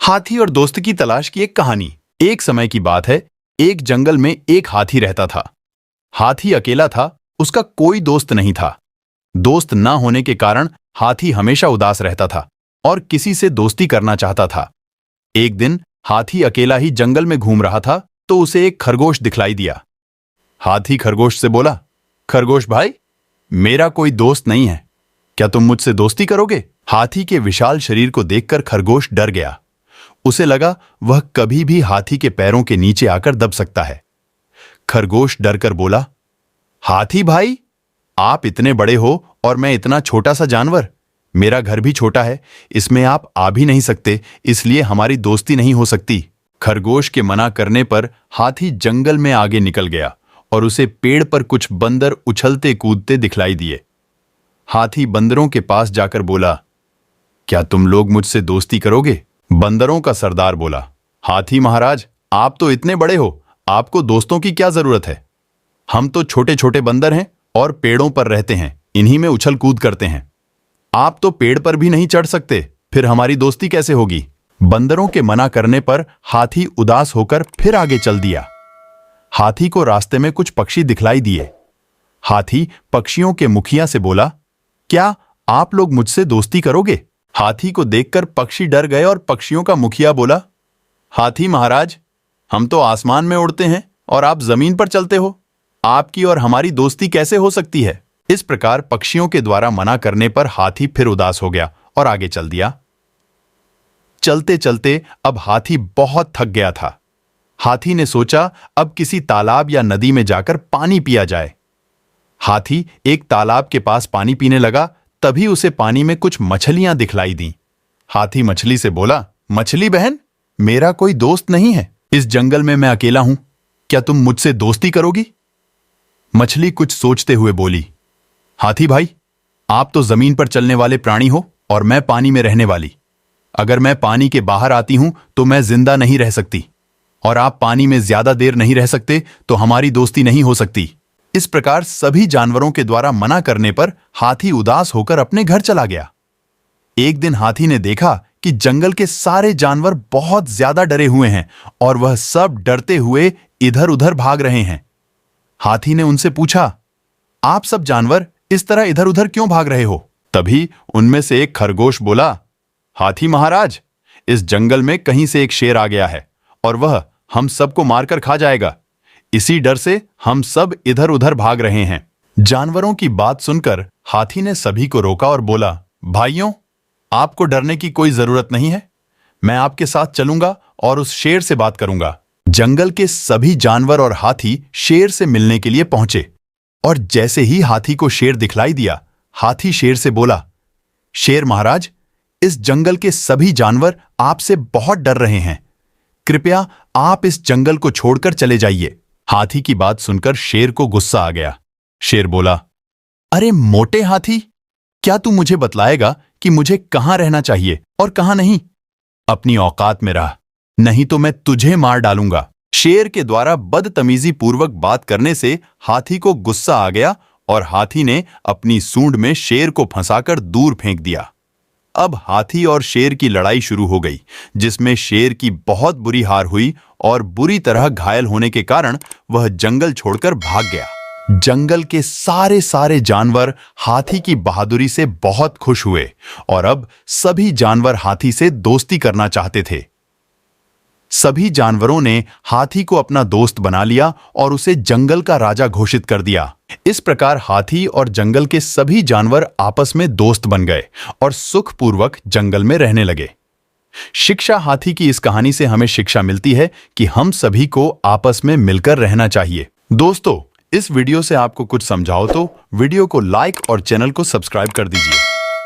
हाथी और दोस्त की तलाश की एक कहानी। एक समय की बात है, एक जंगल में एक हाथी रहता था। हाथी अकेला था, उसका कोई दोस्त नहीं था। दोस्त न होने के कारण हाथी हमेशा उदास रहता था और किसी से दोस्ती करना चाहता था। एक दिन हाथी अकेला ही जंगल में घूम रहा था तो उसे एक खरगोश दिखलाई दिया। हाथी खरगोश से बोला, खरगोश भाई, मेरा कोई दोस्त नहीं है, क्या तुम मुझसे दोस्ती करोगे? हाथी के विशाल शरीर को देखकर खरगोश डर गया। उसे लगा वह कभी भी हाथी के पैरों के नीचे आकर दब सकता है। खरगोश डरकर बोला, हाथी भाई, आप इतने बड़े हो और मैं इतना छोटा सा जानवर, मेरा घर भी छोटा है, इसमें आप आ भी नहीं सकते, इसलिए हमारी दोस्ती नहीं हो सकती। खरगोश के मना करने पर हाथी जंगल में आगे निकल गया और उसे पेड़ पर कुछ बंदर उछलते कूदते दिखलाई दिए। हाथी बंदरों के पास जाकर बोला, क्या तुम लोग मुझसे दोस्ती करोगे? बंदरों का सरदार बोला, हाथी महाराज, आप तो इतने बड़े हो, आपको दोस्तों की क्या जरूरत है? हम तो छोटे छोटे बंदर हैं और पेड़ों पर रहते हैं, इन्हीं में उछल कूद करते हैं। आप तो पेड़ पर भी नहीं चढ़ सकते, फिर हमारी दोस्ती कैसे होगी? बंदरों के मना करने पर हाथी उदास होकर फिर आगे चल दिया। हाथी को रास्ते में कुछ पक्षी दिखलाई दिए। हाथी पक्षियों के मुखिया से बोला, क्या आप लोग मुझसे दोस्ती करोगे? हाथी को देखकर पक्षी डर गए और पक्षियों का मुखिया बोला, हाथी महाराज, हम तो आसमान में उड़ते हैं और आप जमीन पर चलते हो, आपकी और हमारी दोस्ती कैसे हो सकती है? इस प्रकार पक्षियों के द्वारा मना करने पर हाथी फिर उदास हो गया और आगे चल दिया। चलते चलते अब हाथी बहुत थक गया था। हाथी ने सोचा, अब किसी तालाब या नदी में जाकर पानी पिया जाए। हाथी एक तालाब के पास पानी पीने लगा, तभी उसे पानी में कुछ मछलियां दिखलाई दी। हाथी मछली से बोला, मछली बहन, मेरा कोई दोस्त नहीं है, इस जंगल में मैं अकेला हूं, क्या तुम मुझसे दोस्ती करोगी? मछली कुछ सोचते हुए बोली, हाथी भाई, आप तो जमीन पर चलने वाले प्राणी हो और मैं पानी में रहने वाली। अगर मैं पानी के बाहर आती हूं तो मैं जिंदा नहीं रह सकती, और आप पानी में ज्यादा देर नहीं रह सकते तो हमारी दोस्ती नहीं हो सकती। इस प्रकार सभी जानवरों के द्वारा मना करने पर हाथी उदास होकर अपने घर चला गया। एक दिन हाथी ने देखा कि जंगल के सारे जानवर बहुत ज्यादा डरे हुए हैं और वह सब डरते हुए इधर उधर भाग रहे हैं। हाथी ने उनसे पूछा, आप सब जानवर इस तरह इधर उधर क्यों भाग रहे हो? तभी उनमें से एक खरगोश बोला, हाथी महाराज, इस जंगल में कहीं से एक शेर आ गया है और वह हम सबको मारकर खा जाएगा, इसी डर से हम सब इधर उधर भाग रहे हैं। जानवरों की बात सुनकर हाथी ने सभी को रोका और बोला, भाइयों, आपको डरने की कोई जरूरत नहीं है, मैं आपके साथ चलूंगा और उस शेर से बात करूंगा। जंगल के सभी जानवर और हाथी शेर से मिलने के लिए पहुंचे और जैसे ही हाथी को शेर दिखलाई दिया, हाथी शेर से बोला, शेर महाराज, इस जंगल के सभी जानवर आपसे बहुत डर रहे हैं, कृपया आप इस जंगल को छोड़कर चले जाइए। हाथी की बात सुनकर शेर को गुस्सा आ गया। शेर बोला, अरे मोटे हाथी, क्या तू मुझे बतलाएगा कि मुझे कहां रहना चाहिए और कहां नहीं? अपनी औकात में रह, नहीं तो मैं तुझे मार डालूंगा। शेर के द्वारा बदतमीजी पूर्वक बात करने से हाथी को गुस्सा आ गया और हाथी ने अपनी सूंड में शेर को फंसाकर दूर फेंक दिया। अब हाथी और शेर की लड़ाई शुरू हो गई, जिसमें शेर की बहुत बुरी हार हुई और बुरी तरह घायल होने के कारण वह जंगल छोड़कर भाग गया। जंगल के सारे जानवर हाथी की बहादुरी से बहुत खुश हुए और अब सभी जानवर हाथी से दोस्ती करना चाहते थे। सभी जानवरों ने हाथी को अपना दोस्त बना लिया और उसे जंगल का राजा घोषित कर दिया। इस प्रकार हाथी और जंगल के सभी जानवर आपस में दोस्त बन गए और सुखपूर्वक जंगल में रहने लगे। शिक्षा हाथी की इस कहानी से हमें शिक्षा मिलती है कि हम सभी को आपस में मिलकर रहना चाहिए। दोस्तों, इस वीडियो से आपको कुछ समझाओ तो वीडियो को लाइक और चैनल को सब्सक्राइब कर दीजिए।